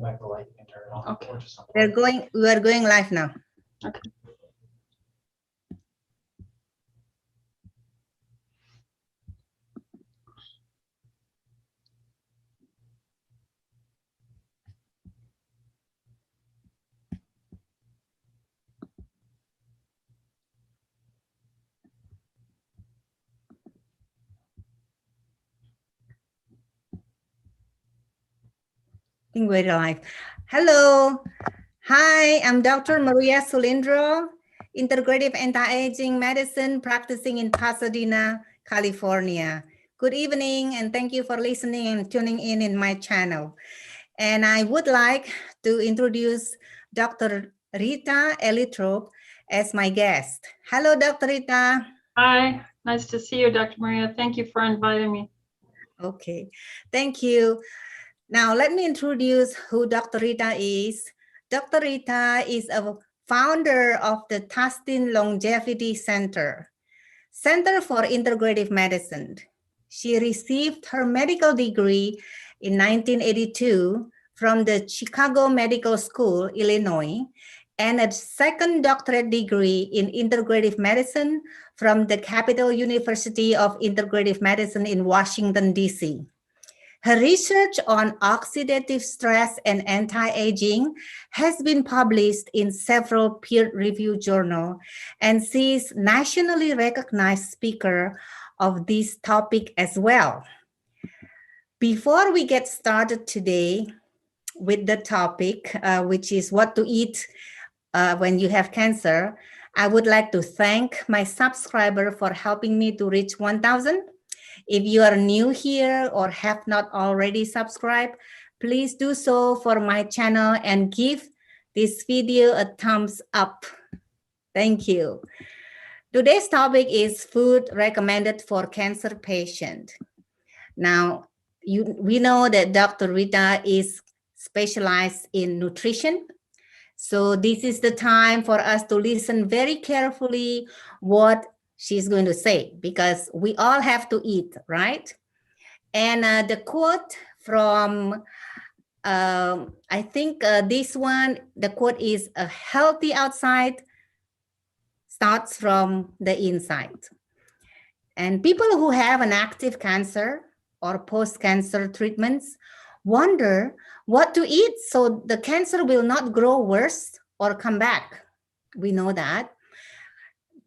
back the light and turn it on. Okay. Or just something. We are going live now. Okay. I think we're live. Hello. Hi, I'm Dr. Maria Solindro, Integrative Anti-Aging Medicine practicing in Pasadena, California. Good evening, and thank you for listening and tuning in my channel. And I would like to introduce Dr. Rita Ellithorpe as my guest. Hello, Dr. Rita. Hi, nice to see you, Dr. Maria. Thank you for inviting me. Okay, thank you. Now, let me introduce who Dr. Rita is. Dr. Rita is a founder of the Tustin Longevity Center, Center for Integrative Medicine. She received her medical degree in 1982 from the Chicago Medical School, Illinois, and a second doctorate degree in integrative medicine from the Capital University of Integrative Medicine in Washington, D.C. Her research on oxidative stress and anti-aging has been published in several peer-reviewed journals, and she is nationally recognized speaker of this topic as well. Before we get started today with the topic, which is what to eat when you have cancer, I would like to thank my subscriber for helping me to reach 1,000. If you are new here or have not already subscribed, please do so for my channel and give this video a thumbs up. Thank you. Today's topic is food recommended for cancer patients. Now, we know that Dr. Rita is specialized in nutrition. So this is the time for us to listen very carefully what she's going to say, because we all have to eat, right? And the quote from, I think this one, the quote is, "A healthy outside starts from the inside." And people who have an active cancer or post-cancer treatments wonder what to eat so the cancer will not grow worse or come back. We know that.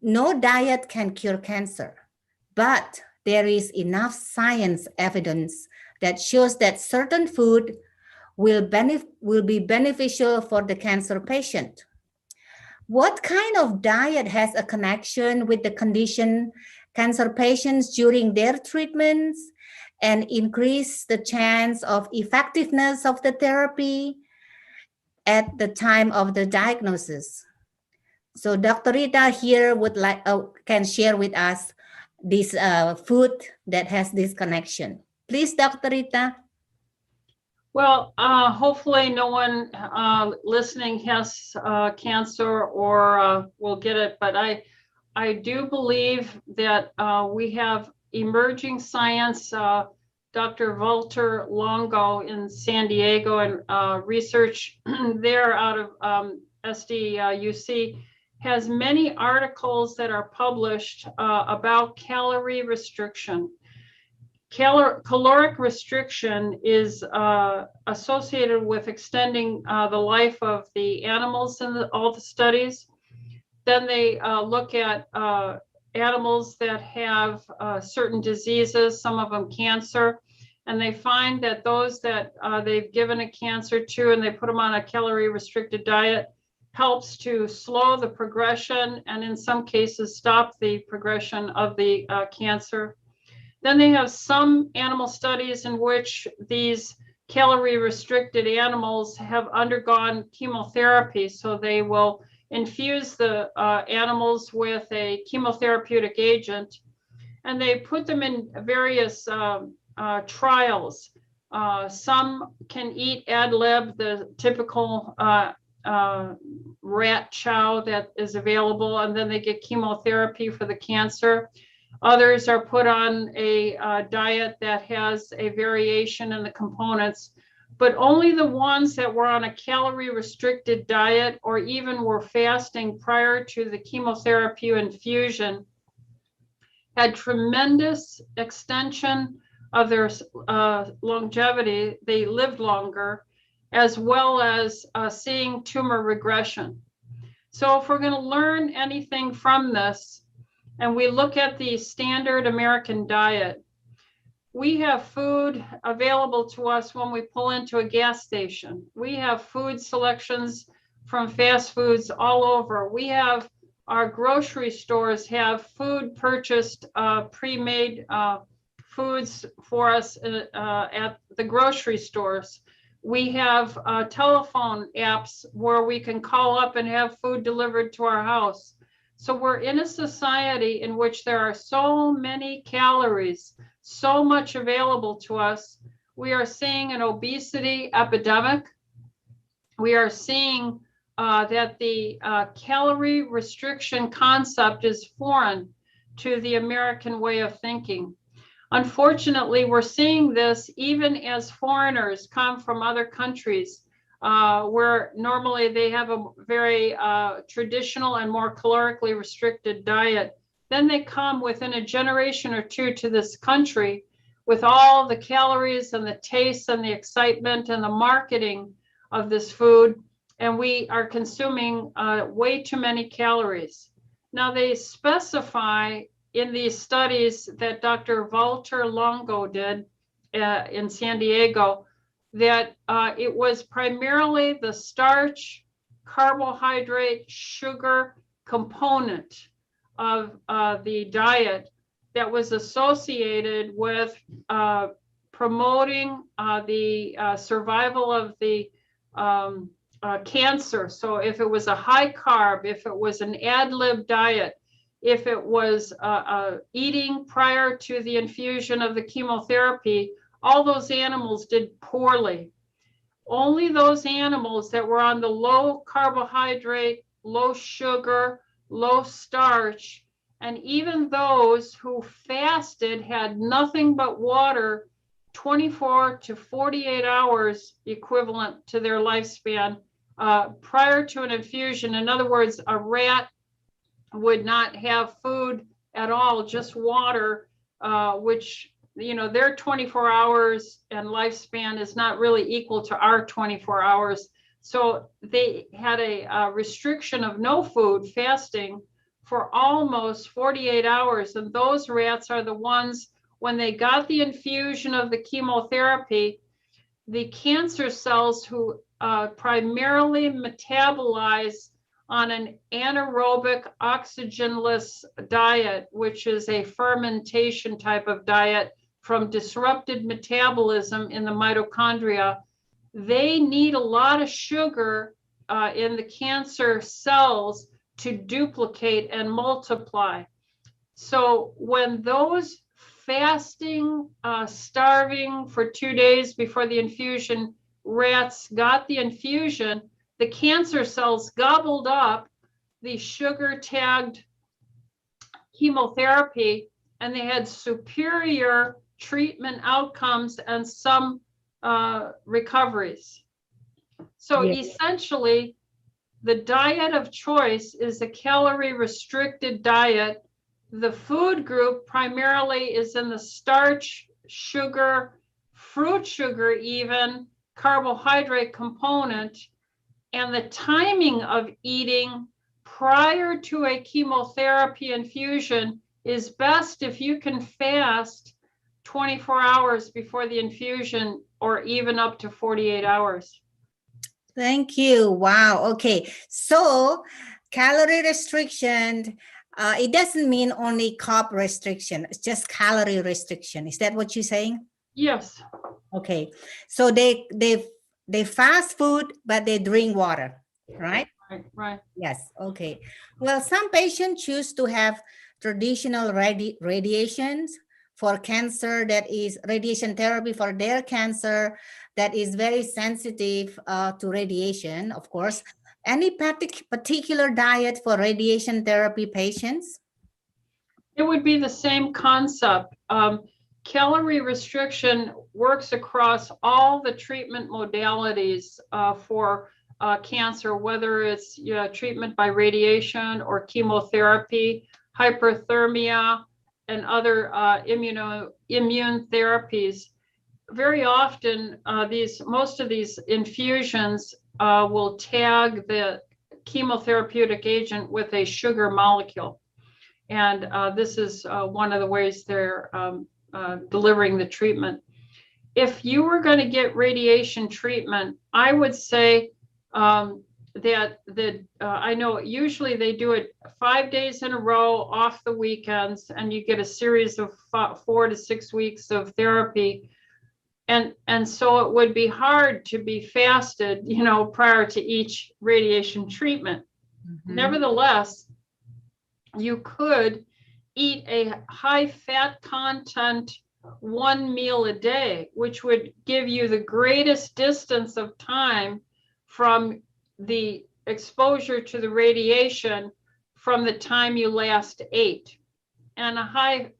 No diet can cure cancer, but there is enough science evidence that shows that certain food will be beneficial for the cancer patient. What kind of diet has a connection with the condition cancer patients during their treatments and increase the chance of effectiveness of the therapy at the time of the diagnosis? So Dr. Rita here would like can share with us this food that has this connection. Please, Dr. Rita. Well, hopefully no one listening has cancer or will get it, but I do believe that we have emerging science. Dr. Walter Longo in San Diego and research there out of SDUC has many articles that are published about calorie restriction. Caloric restriction is associated with extending the life of the animals in all the studies. Then they look at animals that have certain diseases, some of them cancer, and they find that those that they've given a cancer to and they put them on a calorie restricted diet helps to slow the progression and in some cases stop the progression of the cancer. Then they have some animal studies in which these calorie restricted animals have undergone chemotherapy. So they will infuse the animals with a chemotherapeutic agent and they put them in various trials. Some can eat ad lib, the typical rat chow that is available, and then they get chemotherapy for the cancer. Others are put on a diet that has a variation in the components but only the ones that were on a calorie restricted diet or even were fasting prior to the chemotherapy infusion had tremendous extension of their longevity. They lived longer, as well as seeing tumor regression. So if we're going to learn anything from this, and we look at the standard American diet, we have food available to us when we pull into a gas station. We have food selections from fast foods all over. We have our grocery stores have food purchased, pre-made foods for us at the grocery stores. We have telephone apps where we can call up and have food delivered to our house. So we're in a society in which there are so many calories, so much available to us. We are seeing an obesity epidemic. We are seeing that the calorie restriction concept is foreign to the American way of thinking. Unfortunately, we're seeing this even as foreigners come from other countries where normally they have a very traditional and more calorically restricted diet. Then they come within a generation or two to this country with all the calories and the taste and the excitement and the marketing of this food, and we are consuming way too many calories. Now they specify in these studies that Dr. Walter Longo did in San Diego that it was primarily the starch, carbohydrate, sugar component of the diet that was associated with promoting the survival of the cancer. So if it was a high carb, if it was an ad lib diet, if it was eating prior to the infusion of the chemotherapy, all those animals did poorly. Only those animals that were on the low carbohydrate, low sugar, low starch, and even those who fasted had nothing but water 24 to 48 hours equivalent to their lifespan prior to an infusion. In other words, a rat would not have food at all, just water, which, you know, their 24 hours and lifespan is not really equal to our 24 hours. So they had a restriction of no food, fasting, for almost 48 hours. And those rats are the ones, when they got the infusion of the chemotherapy, the cancer cells who primarily metabolize on an anaerobic oxygenless diet, which is a fermentation type of diet from disrupted metabolism in the mitochondria, they need a lot of sugar in the cancer cells to duplicate and multiply. So when those fasting, starving for 2 days before the infusion rats got the infusion, the cancer cells gobbled up the sugar tagged chemotherapy, and they had superior treatment outcomes and some recoveries. So essentially, the diet of choice is a calorie restricted diet. The food group primarily is in the starch, sugar, fruit sugar, even carbohydrate component, and the timing of eating prior to a chemotherapy infusion is best if you can fast 24 hours before the infusion or even up to 48 hours. Thank you. Wow. Okay. So calorie restriction, it doesn't mean only carb restriction. It's just calorie restriction. Is that what you're saying? Yes. Okay. So they fast food, but they drink water, right? Right. Yes. Okay. Well, some patients choose to have traditional radiations for cancer, that is radiation therapy for their cancer that is very sensitive to radiation, of course. Any particular diet for radiation therapy patients? It would be the same concept. calorie restriction works across all the treatment modalities for cancer, whether it's treatment by radiation or chemotherapy, hyperthermia, and other immune therapies. Very often, most of these infusions will tag the chemotherapeutic agent with a sugar molecule. And this is one of the ways they're delivering the treatment. If you were going to get radiation treatment, I would say that I know usually they do it 5 days in a row off the weekends, and you get a series of 4 to 6 weeks of therapy. And so it would be hard to be fasted, prior to each radiation treatment. Mm-hmm. Nevertheless, you could eat a high fat content 1 meal a day, which would give you the greatest distance of time from the exposure to the radiation from the time you last ate. And a high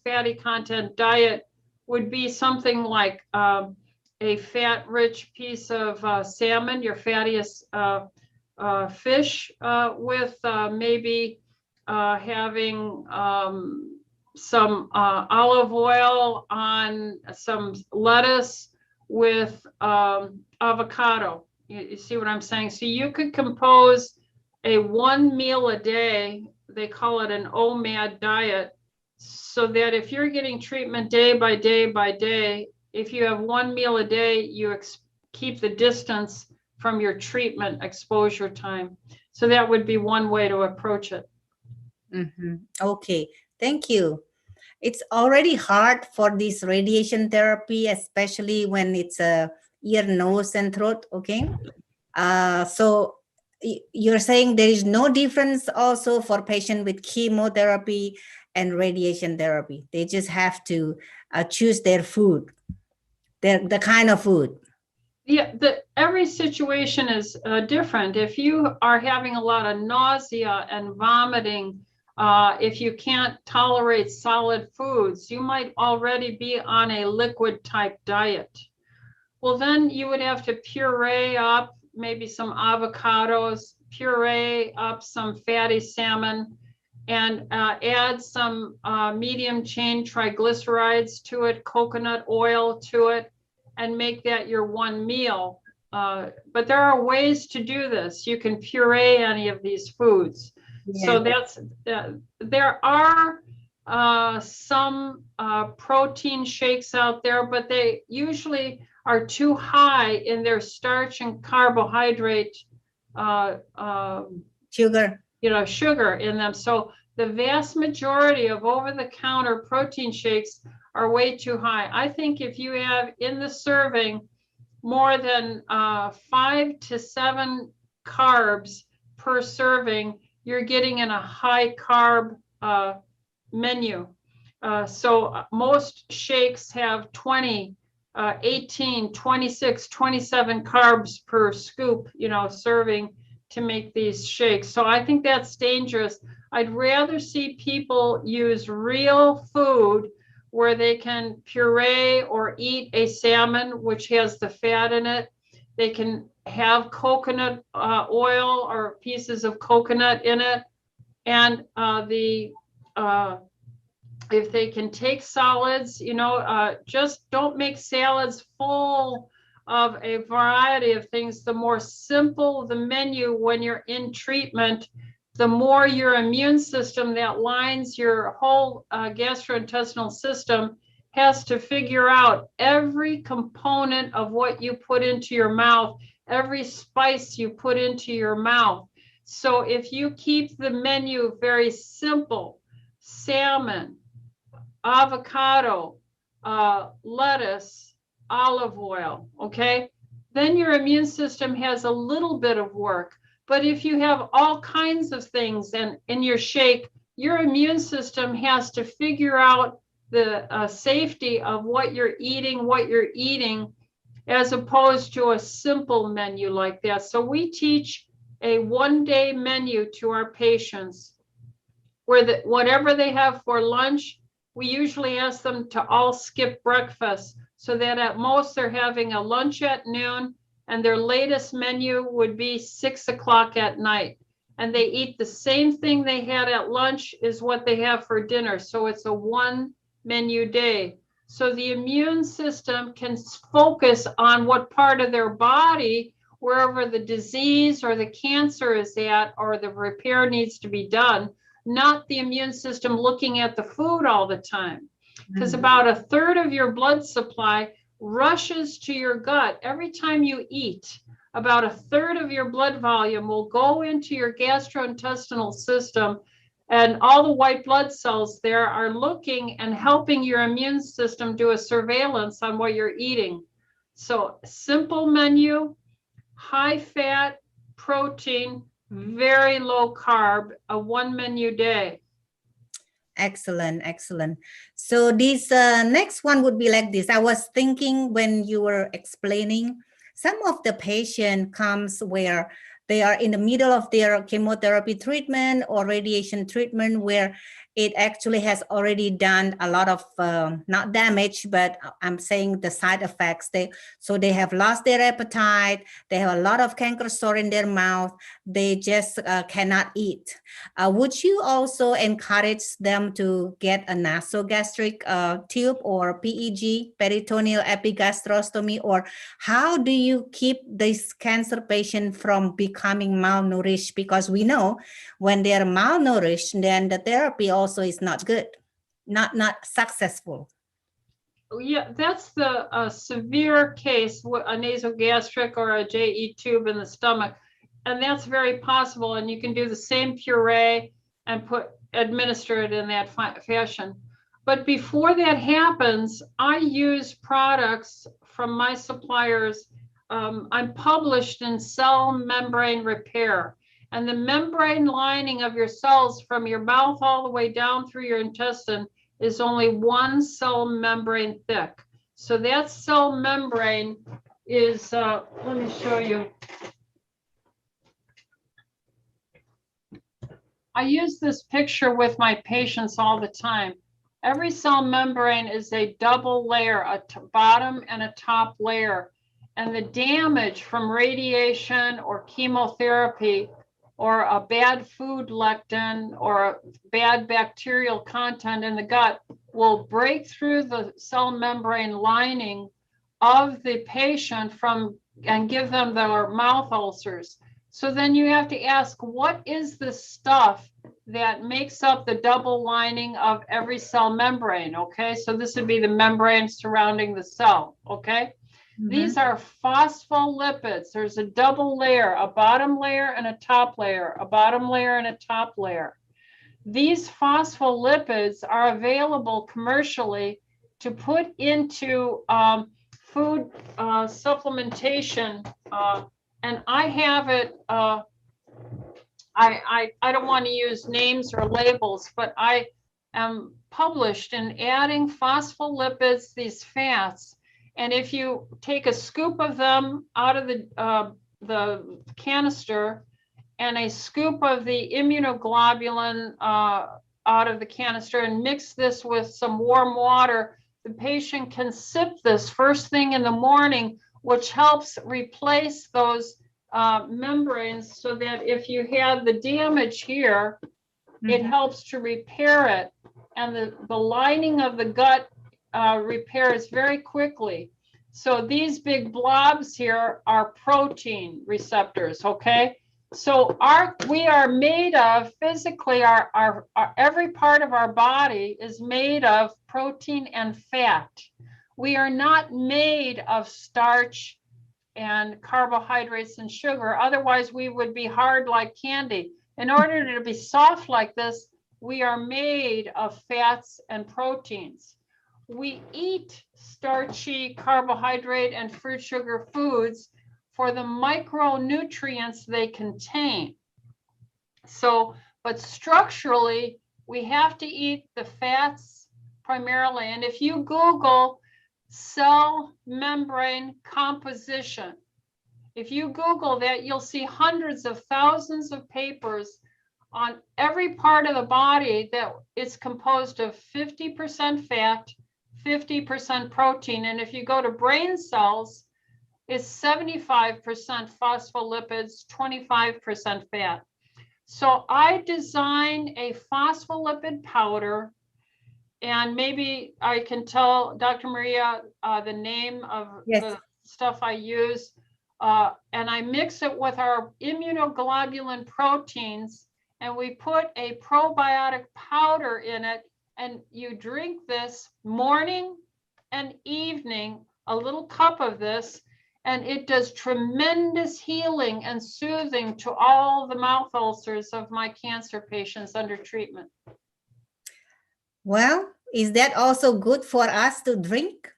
fatty content diet would be something like a fat-rich piece of salmon, your fattiest fish, with maybe having some olive oil on some lettuce with avocado. You see what I'm saying? So you could compose a 1 meal a day, they call it an OMAD diet, so that if you're getting treatment day by day by day, if you have 1 meal a day, you keep the distance from your treatment exposure time. So that would be one way to approach it. Mm-hmm. Okay, thank you. It's already hard for this radiation therapy, especially when it's a ear, nose, and throat. Okay, so you're saying there is no difference also for patient with chemotherapy and radiation therapy. They just have to choose their food, the kind of food. Yeah, every situation is different. If you are having a lot of nausea and vomiting, if you can't tolerate solid foods, you might already be on a liquid type diet. Well, then you would have to puree up maybe some avocados, puree up some fatty salmon, and add some medium chain triglycerides to it, coconut oil to it, and make that your 1 meal. But there are ways to do this. You can puree any of these foods. Yeah. So there are some protein shakes out there, but they usually are too high in their starch and carbohydrate sugar. Sugar in them. So the vast majority of over-the-counter protein shakes are way too high. I think if you have in the serving more than 5 to 7 carbs per serving, you're getting in a high carb menu. So most shakes have 20, 18, 26, 27 carbs per scoop, serving to make these shakes. So I think that's dangerous. I'd rather see people use real food where they can puree or eat a salmon, which has the fat in it. They can have coconut oil or pieces of coconut in it. And if they can take solids, just don't make salads full of a variety of things. The more simple the menu when you're in treatment, the more your immune system that lines your whole gastrointestinal system has to figure out every component of what you put into your mouth, every spice you put into your mouth. So if you keep the menu very simple, salmon, avocado, lettuce, olive oil, okay, then your immune system has a little bit of work. But if you have all kinds of things in your shake, your immune system has to figure out the safety of what you're eating, as opposed to a simple menu like that. So we teach a 1-day menu to our patients where whatever they have for lunch, we usually ask them to all skip breakfast so that at most they're having a lunch at noon and their latest menu would be 6 o'clock at night. And they eat the same thing they had at lunch is what they have for dinner. So it's a 1 menu day. So the immune system can focus on what part of their body, wherever the disease or the cancer is at, or the repair needs to be done, not the immune system looking at the food all the time. Because about a third of your blood supply rushes to your gut every time you eat. About a third of your blood volume will go into your gastrointestinal system, and all the white blood cells there are looking and helping your immune system do a surveillance on what you're eating. So simple menu, high fat, protein, very low carb, a 1 menu day. Excellent, excellent. So this next one would be like this. I was thinking when you were explaining, some of the patient comes where they are in the middle of their chemotherapy treatment or radiation treatment, where it actually has already done a lot of not damage, but I'm saying the side effects. So they have lost their appetite. They have a lot of canker sore in their mouth. They just cannot eat. Would you also encourage them to get a nasogastric tube or PEG, peritoneal epigastrostomy, or how do you keep this cancer patient from becoming malnourished? Because we know when they are malnourished, then the therapy also is not good, not successful. Yeah, that's the severe case, a nasogastric or a JE tube in the stomach. And that's very possible. And you can do the same puree and administer it in that fashion. But before that happens, I use products from my suppliers. I'm published in cell membrane repair. And the membrane lining of your cells from your mouth all the way down through your intestine is only 1 cell membrane thick. So that cell membrane is, let me show you. I use this picture with my patients all the time. Every cell membrane is a double layer, a bottom and a top layer. And the damage from radiation or chemotherapy or a bad food lectin or a bad bacterial content in the gut will break through the cell membrane lining of the patient and give them their mouth ulcers. So then you have to ask, what is the stuff that makes up the double lining of every cell membrane? Okay, so this would be the membrane surrounding the cell. Okay. These are phospholipids. There's a double layer, a bottom layer and a top layer, a bottom layer and a top layer. These phospholipids are available commercially to put into food supplementation. And I have it, I don't want to use names or labels, but I am published in adding phospholipids, these fats. And if you take a scoop of them out of the canister and a scoop of the immunoglobulin out of the canister and mix this with some warm water, the patient can sip this first thing in the morning, which helps replace those membranes so that if you had the damage here, it helps to repair it. And the lining of the gut repairs very quickly. So these big blobs here are protein receptors, okay? So we are made of, physically, our every part of our body is made of protein and fat. We are not made of starch and carbohydrates and sugar. Otherwise, we would be hard like candy. In order to be soft like this, we are made of fats and proteins. We eat starchy, carbohydrate, and fruit sugar foods for the micronutrients they contain. So, but structurally, we have to eat the fats primarily. And if you Google cell membrane composition, if you Google that, you'll see hundreds of thousands of papers on every part of the body that it's composed of 50% fat, 50% protein. And if you go to brain cells, it's 75% phospholipids, 25% fat. So I designed a phospholipid powder, and maybe I can tell Dr. Maria the name of the stuff I use. And I mix it with our immunoglobulin proteins, and we put a probiotic powder in it, and you drink this morning and evening, a little cup of this, and it does tremendous healing and soothing to all the mouth ulcers of my cancer patients under treatment. Well, is that also good for us to drink?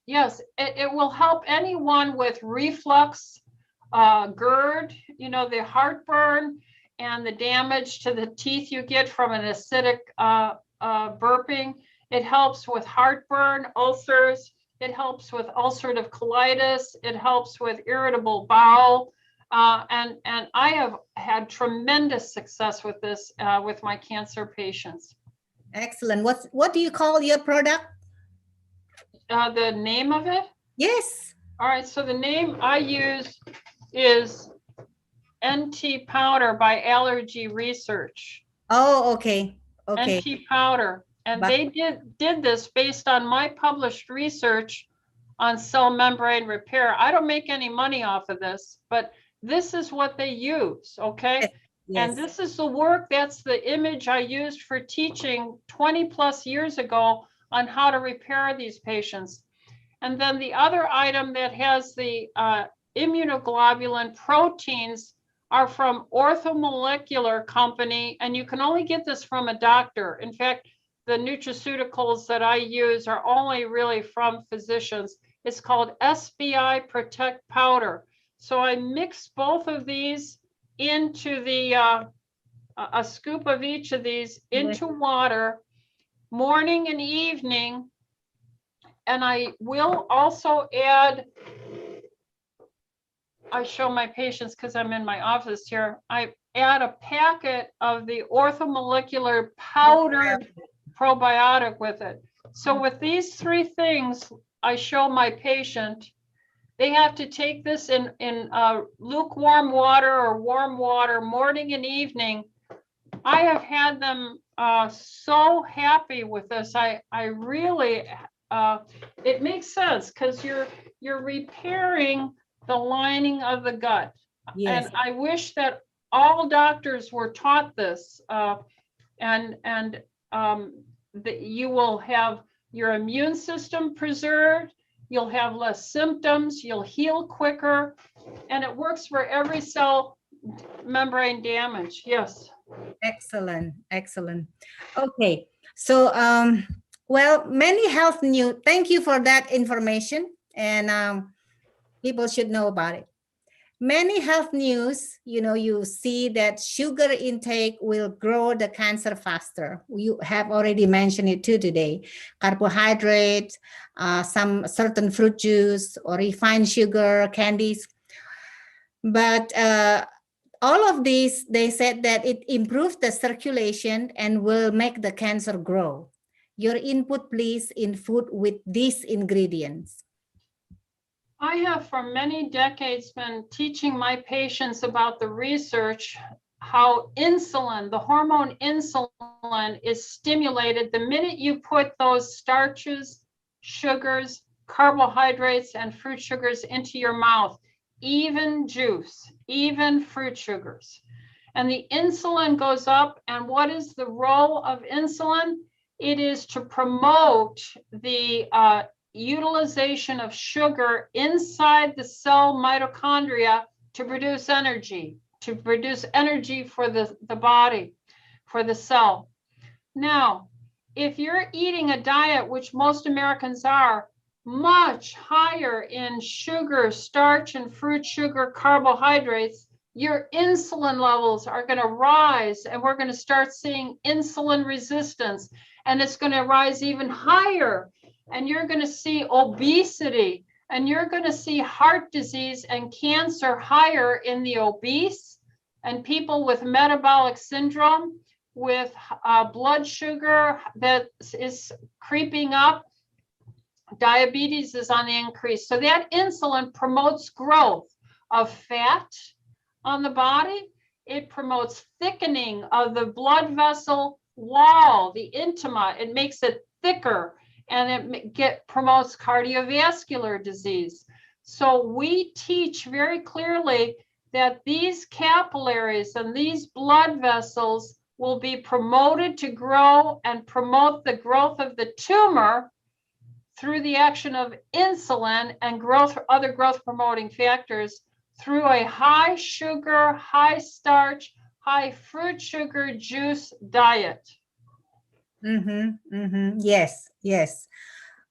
Yes, it will help anyone with reflux, GERD, you know, the heartburn and the damage to the teeth you get from an acidic burping. It helps with heartburn, ulcers. It helps with ulcerative colitis. It helps with irritable bowel. And I have had tremendous success with this with my cancer patients. Excellent. What do you call your product? The name of it? Yes. All right. So the name I use is NT Powder by Allergy Research. Oh, okay. Okay. NT Powder. And they did this based on my published research on cell membrane repair. I don't make any money off of this, but this is what they use, okay? Yes. And this is the work, that's the image I used for teaching 20 plus years ago on how to repair these patients. And then the other item that has the immunoglobulin proteins are from Orthomolecular Company, and you can only get this from a doctor. In fact, the nutraceuticals that I use are only really from physicians. It's called SBI Protect Powder. So I mix both of these into the, a scoop of each of these into water, morning and evening. And I will also add, I show my patients because I'm in my office here, I add a packet of the orthomolecular powdered probiotic with it. So with these three things, I show my patient, they have to take this in lukewarm water or warm water morning and evening. I have had them so happy with this. I really, it makes sense because you're repairing the lining of the gut. Yes. And I wish that all doctors were taught this, that you will have your immune system preserved, you'll have less symptoms, you'll heal quicker, and it works for every cell membrane damage. Yes. Excellent, excellent. Okay, so well, many health news. Thank you for that information, and people should know about it. Many health news, you know, you see that sugar intake will grow the cancer faster. You have already mentioned it too today. Carbohydrates, some certain fruit juice or refined sugar, candies. But all of these, they said that it improves the circulation and will make the cancer grow. Your input, please, in food with these ingredients. I have for many decades been teaching my patients about the research, how insulin, the hormone insulin, is stimulated the minute you put those starches, sugars, carbohydrates, and fruit sugars into your mouth, even juice, even fruit sugars. And the insulin goes up, and what is the role of insulin? It is to promote the utilization of sugar inside the cell mitochondria to produce energy for the body, for the cell. Now, if you're eating a diet, which most Americans are, much higher in sugar, starch, and fruit sugar, carbohydrates, your insulin levels are going to rise, and we're going to start seeing insulin resistance, and it's going to rise even higher. And you're going to see obesity, and you're going to see heart disease and cancer higher in the obese And people with metabolic syndrome, with blood sugar that is creeping up, diabetes is on the increase. So that insulin promotes growth of fat on the body. It promotes thickening of the blood vessel wall, the intima. It makes it thicker, and it promotes cardiovascular disease. So we teach very clearly that these capillaries and these blood vessels will be promoted to grow and promote the growth of the tumor through the action of insulin and other growth promoting factors through a high sugar, high starch, high fruit sugar juice diet. Yes, yes.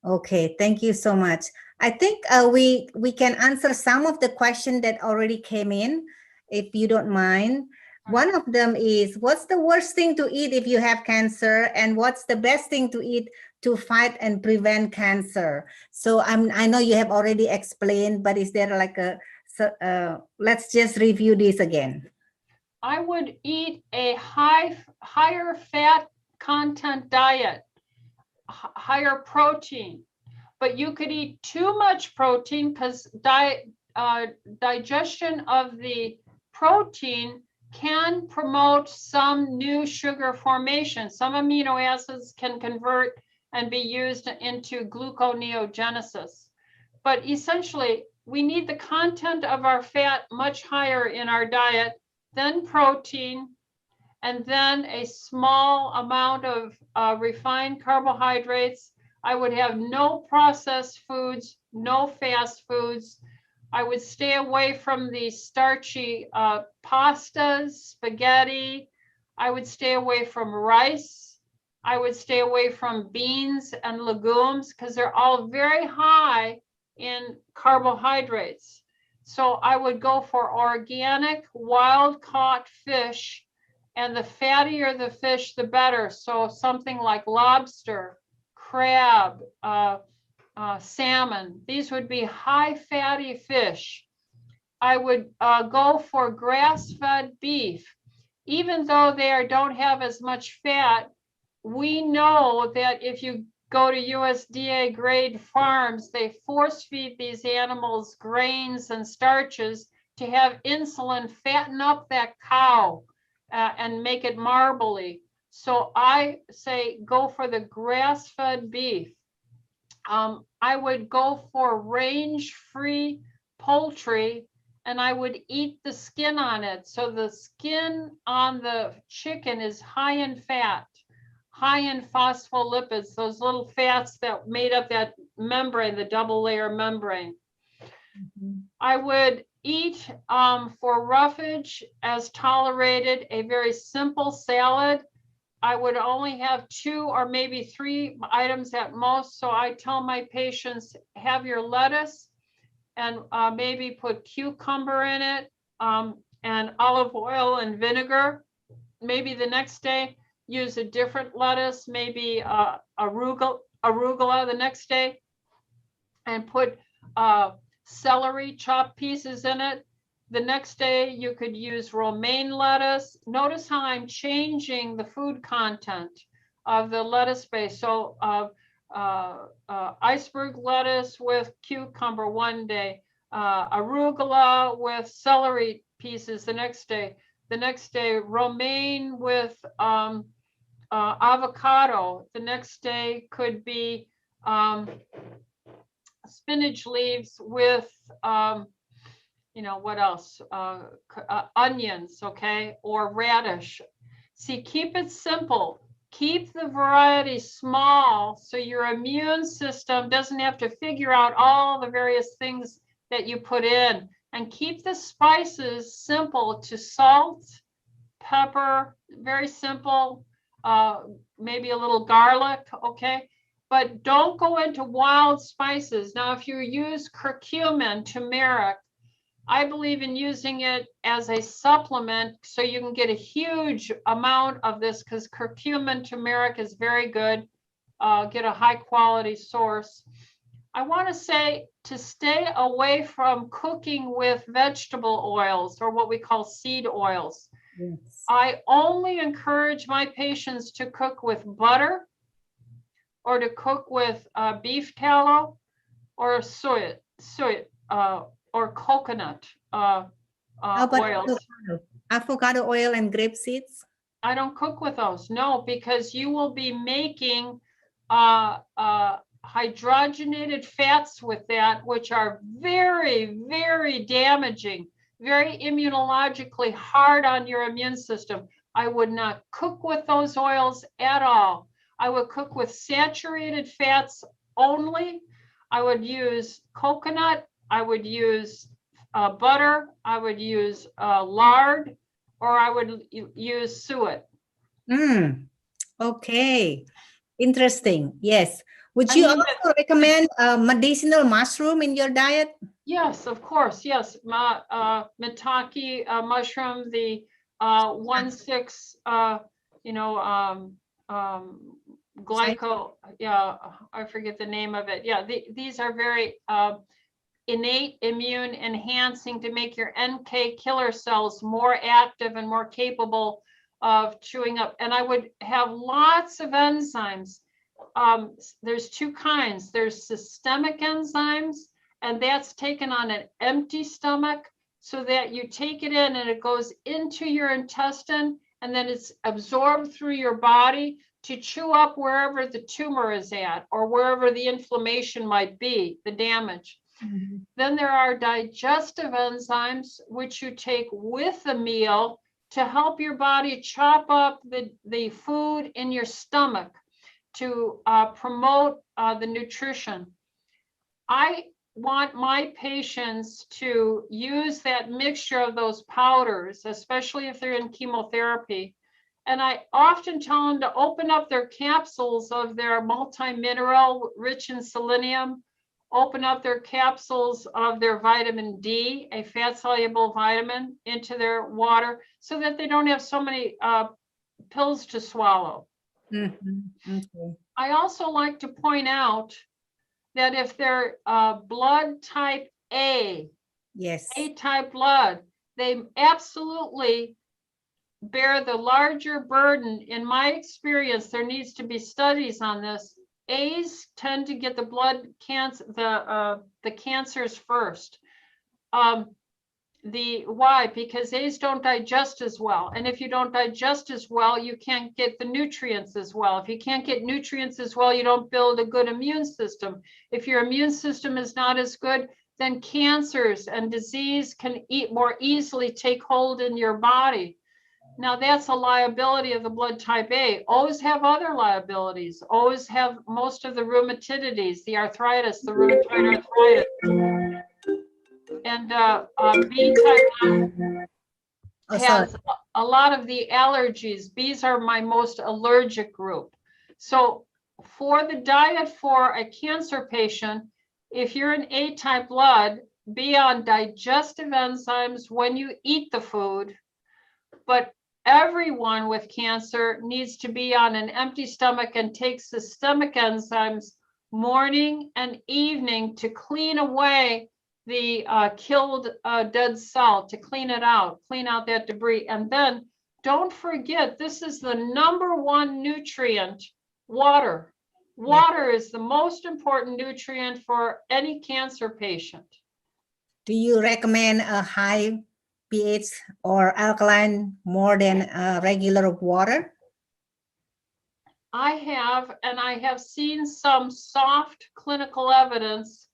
Okay, thank you so much. I think we can answer some of the questions that already came in, if you don't mind. One of them is, what's the worst thing to eat if you have cancer, and what's the best thing to eat to fight and prevent cancer? So I know you have already explained, but is there like let's just review this again. I would eat a higher fat content diet, higher protein, but you could eat too much protein because digestion of the protein can promote some new sugar formation. Some amino acids can convert and be used into gluconeogenesis. But essentially, we need the content of our fat much higher in our diet, then protein, and then a small amount of refined carbohydrates. I would have no processed foods, no fast foods. I would stay away from the starchy pastas, spaghetti. I would stay away from rice. I would stay away from beans and legumes because they're all very high in carbohydrates. So I would go for organic, wild-caught fish, and the fattier the fish, the better. So something like lobster, crab, salmon. These would be high fatty fish. I would go for grass-fed beef. Even though they don't have as much fat, we know that if you go to USDA grade farms, they force feed these animals grains and starches to have insulin fatten up that cow and make it marbly. So I say go for the grass-fed beef. I would go for range-free poultry, and I would eat the skin on it. So the skin on the chicken is high in fat, high in phospholipids, those little fats that made up that membrane, the double layer membrane. I would eat for roughage as tolerated, a very simple salad. I would only have 2 or maybe 3 items at most. So I tell my patients, have your lettuce and maybe put cucumber in it and olive oil and vinegar. Maybe the next day, use a different lettuce, maybe arugula the next day, and put celery, chopped pieces in it. The next day, you could use romaine lettuce. Notice how I'm changing the food content of the lettuce base. So iceberg lettuce with cucumber one day, arugula with celery pieces the next day. The next day, romaine with avocado. The next day could be spinach leaves with you know, what else? Onions, okay, or radish. See, keep it simple. Keep the variety small so your immune system doesn't have to figure out all the various things that you put in. And keep the spices simple to salt, pepper, very simple, maybe a little garlic, okay? But don't go into wild spices. Now, if you use curcumin, turmeric, I believe in using it as a supplement so you can get a huge amount of this because curcumin, turmeric is very good. Get a high quality source. I want to say to stay away from cooking with vegetable oils or what we call seed oils. Yes. I only encourage my patients to cook with butter or to cook with beef tallow or soy or coconut How about oils. avocado oil and grape seeds? I don't cook with those, no, because you will be making hydrogenated fats with that, which are very, very damaging, very immunologically hard on your immune system. I would not cook with those oils at all. I would cook with saturated fats only. I would use coconut. I would use butter. I would use lard, or I would use suet. Okay, interesting. Yes. Would I you mean, also recommend medicinal mushroom in your diet? Yes, of course. Yes, maitake mushroom, the 1,6, glyco. Yeah, I forget the name of it. Yeah, these are very innate immune enhancing to make your NK killer cells more active and more capable of chewing up. And I would have lots of enzymes. There's two kinds. There's systemic enzymes, and that's taken on an empty stomach so that you take it in and it goes into your intestine and then it's absorbed through your body to chew up wherever the tumor is at or wherever the inflammation might be, the damage. Mm-hmm. Then there are digestive enzymes, which you take with the meal to help your body chop up the food in your stomach to promote the nutrition. I want my patients to use that mixture of those powders, especially if they're in chemotherapy. And I often tell them to open up their capsules of their multi-mineral rich in selenium, open up their capsules of their vitamin D, a fat-soluble vitamin, into their water so that they don't have so many pills to swallow. Mm-hmm. Okay. I also like to point out that if they're blood type A, Yes. A-type blood, they absolutely bear the larger burden. In my experience, there needs to be studies on this. A's tend to get the blood cancer, the cancers first. Why? Because A's don't digest as well. And if you don't digest as well, you can't get the nutrients as well. If you can't get nutrients as well, you don't build a good immune system. If your immune system is not as good, then cancers and disease can more easily take hold in your body. Now that's a liability of the blood type A. O's have other liabilities. O's have most of the rheumatidities, the arthritis, the rheumatoid arthritis. And B type has a lot of the allergies. B's are my most allergic group. So for the diet for a cancer patient, if you're an A-type blood, be on digestive enzymes when you eat the food. But everyone with cancer needs to be on an empty stomach and take systemic enzymes morning and evening to clean away the killed dead cell, to clean it out, clean out that debris. And then don't forget, this is the #1 nutrient, water. Water is the most important nutrient for any cancer patient. Do you recommend a high pH or alkaline more than regular water? I have, and I have seen some soft clinical evidence.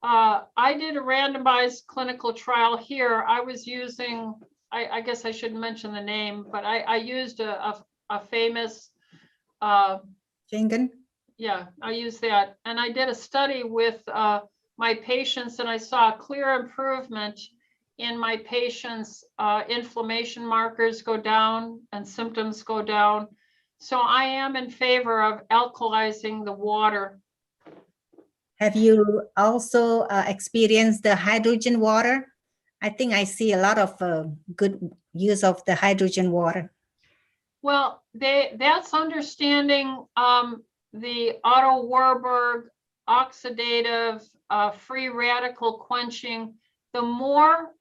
I did a randomized clinical trial here. I was using, I guess I shouldn't mention the name, but I used a famous Schengen? Yeah, I use that. And I did a study with my patients, and I saw a clear improvement in my patients' inflammation markers go down and symptoms go down. So I am in favor of alkalizing the water. Have you also experienced the hydrogen water? I think I see a lot of good use of the hydrogen water. Well, that's understanding the Otto Warburg oxidative, free radical quenching, the more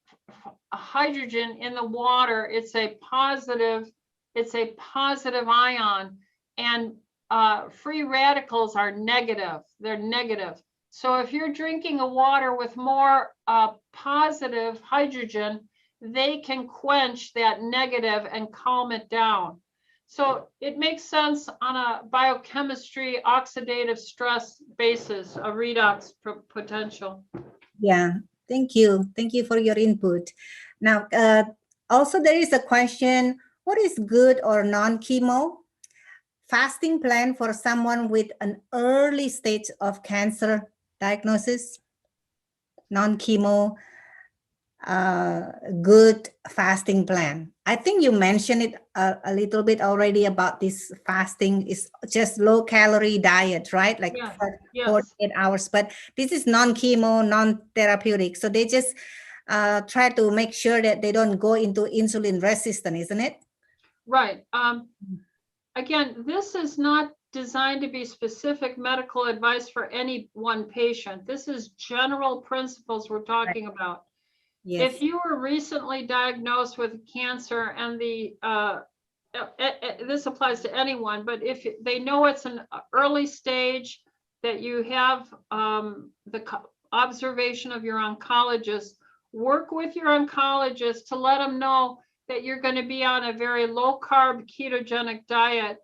hydrogen in the water, it's a positive ion, and free radicals are negative. They're negative. So if you're drinking a water with more positive hydrogen, they can quench that negative and calm it down. So it makes sense on a biochemistry oxidative stress basis, a redox potential. Yeah, thank you. Thank you for your input. Now, also there is a question, what is good or non-chemo fasting plan for someone with an early stage of cancer diagnosis? Non-chemo, good fasting plan. I think you mentioned it a little bit already about this fasting is just low calorie diet, right? Like Yes, for yes. 48 hours, but this is non-chemo, non-therapeutic. So they just try to make sure that they don't go into insulin resistant, isn't it? Right. Again, this is not designed to be specific medical advice for any one patient. This is general principles we're talking about. Yes. If you were recently diagnosed with cancer and this applies to anyone, but if they know it's an early stage, that you have the observation of your oncologist, work with your oncologist to let them know that you're going to be on a very low carb ketogenic diet.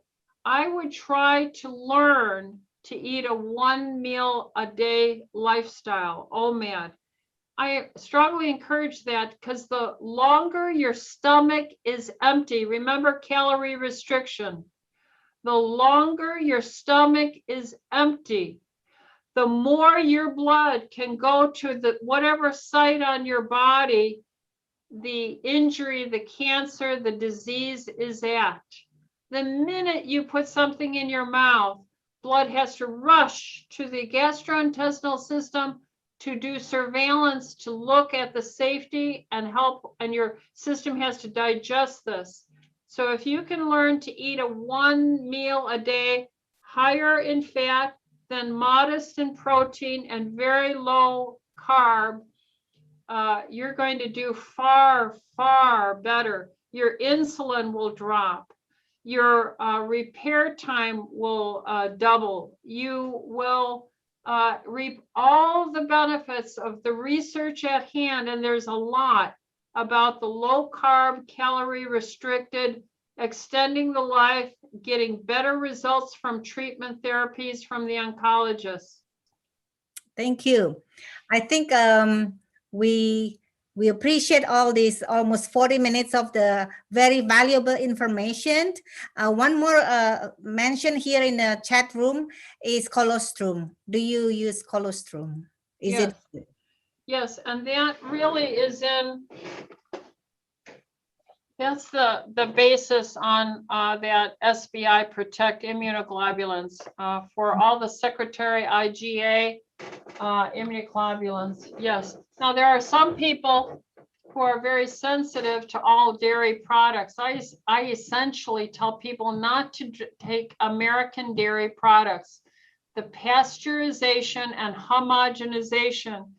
I would try to learn to eat a 1 meal a day lifestyle, OMAD. I strongly encourage that because the longer your stomach is empty, remember calorie restriction, the longer your stomach is empty, the more your blood can go to the whatever site on your body the injury, the cancer, the disease is at. The minute you put something in your mouth, blood has to rush to the gastrointestinal system to do surveillance, to look at the safety and help, and your system has to digest this. So if you can learn to eat a 1 meal a day, higher in fat, then modest in protein and very low carb, you're going to do far, far better. Your insulin will drop. Your repair time will double. You will reap all the benefits of the research at hand, and there's a lot about the low carb, calorie restricted, extending the life, getting better results from treatment therapies from the oncologist. Thank you. I think we appreciate all this almost 40 minutes of the very valuable information. One more mention here in the chat room is colostrum. Do you use colostrum? Yes. Yes, and that really is that's the basis on that SBI Protect immunoglobulins for all the secretary IgA immunoglobulins. Yes. Now there are some people who are very sensitive to all dairy products. I essentially tell people not to take American dairy products. The pasteurization and homogenization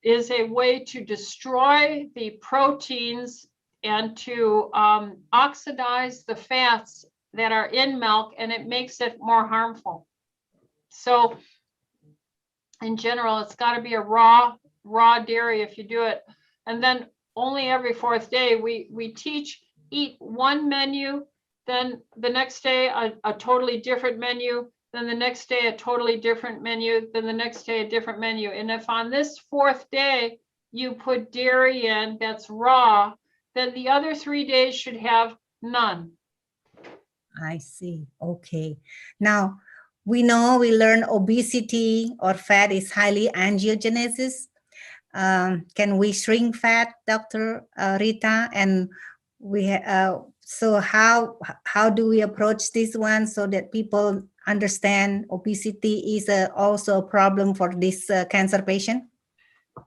is a way to destroy the proteins and to oxidize the fats that are in milk, and it makes it more harmful. So in general, it's got to be a raw dairy if you do it. And then only every 4th day we teach, eat one menu, then the next day a totally different menu, then the next day a totally different menu, then the next day a different menu. And if on this 4th day you put dairy in that's raw, then the other 3 days should have none. I see. Okay. Now, we learn obesity or fat is highly angiogenesis. Can we shrink fat, Dr. Rita? And so how do we approach this one so that people understand obesity is also a problem for this cancer patient?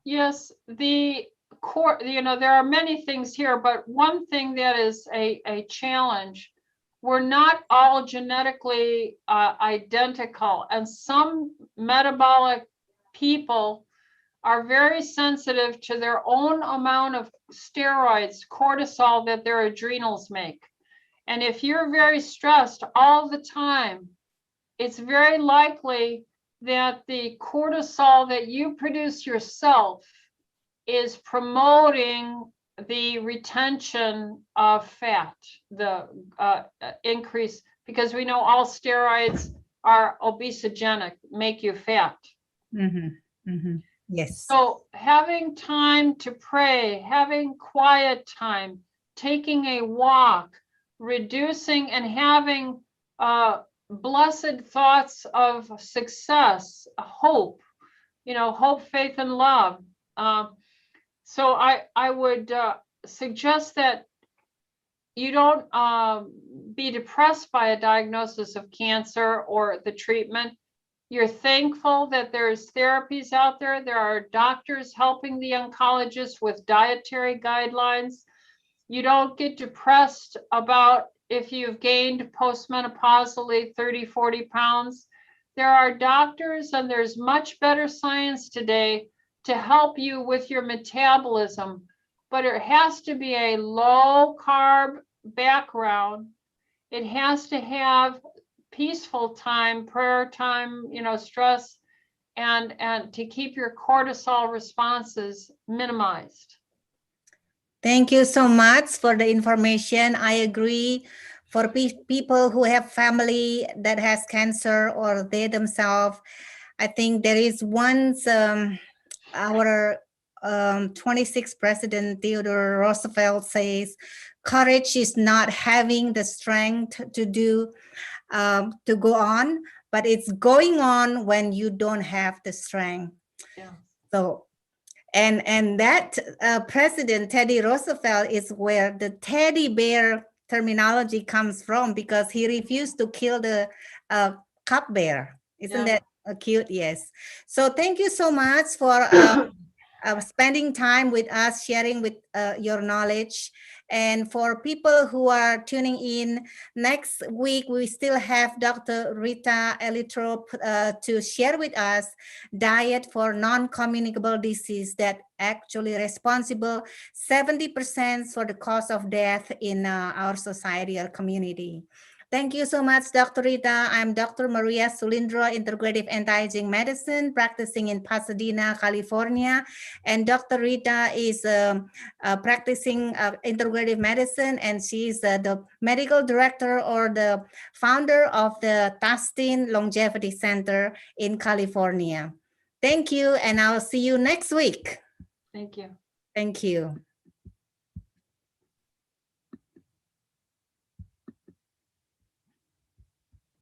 Yes, the core, there are many things here, but one thing that is a challenge we're not all genetically identical, and some metabolic people are very sensitive to their own amount of steroids, cortisol that their adrenals make. And if you're very stressed all the time, it's very likely that the cortisol that you produce yourself is promoting the retention of fat, the increase, because we know all steroids are obesogenic, make you fat. Yes. So having time to pray, having quiet time, taking a walk, reducing and having blessed thoughts of success, hope, hope, faith, and love. So I would suggest that you don't be depressed by a diagnosis of cancer or the treatment. You're thankful that there's therapies out there. There are doctors helping the oncologists with dietary guidelines. You don't get depressed about if you've gained postmenopausally 30, 40 pounds. There are doctors, and there's much better science today to help you with your metabolism, but it has to be a low carb background. It has to have peaceful time, prayer time, stress, and to keep your cortisol responses minimized. Thank you so much for the information. I agree. For people who have family that has cancer or they themselves, I think there is once our 26th President Theodore Roosevelt says, courage is not having the strength to do, to go on, but it's going on when you don't have the strength. Yeah. So, and that President Teddy Roosevelt is where the teddy bear terminology comes from, because he refused to kill the cupbearer. Isn't that cute? Yes. So thank you so much for spending time with us, sharing with your knowledge. And for people who are tuning in, next week we still have Dr. Rita Ellithorpe to share with us diet for non-communicable disease that actually responsible 70% for the cause of death in our society or community. Thank you so much, Dr. Rita. I'm Dr. Maria Sulindro, Integrative Anti-Aging Medicine, practicing in Pasadena, California. And Dr. Rita is practicing integrative medicine, and she's the medical director or the founder of the Tustin Longevity Center in California. Thank you, and I'll see you next week. Thank you. Thank you.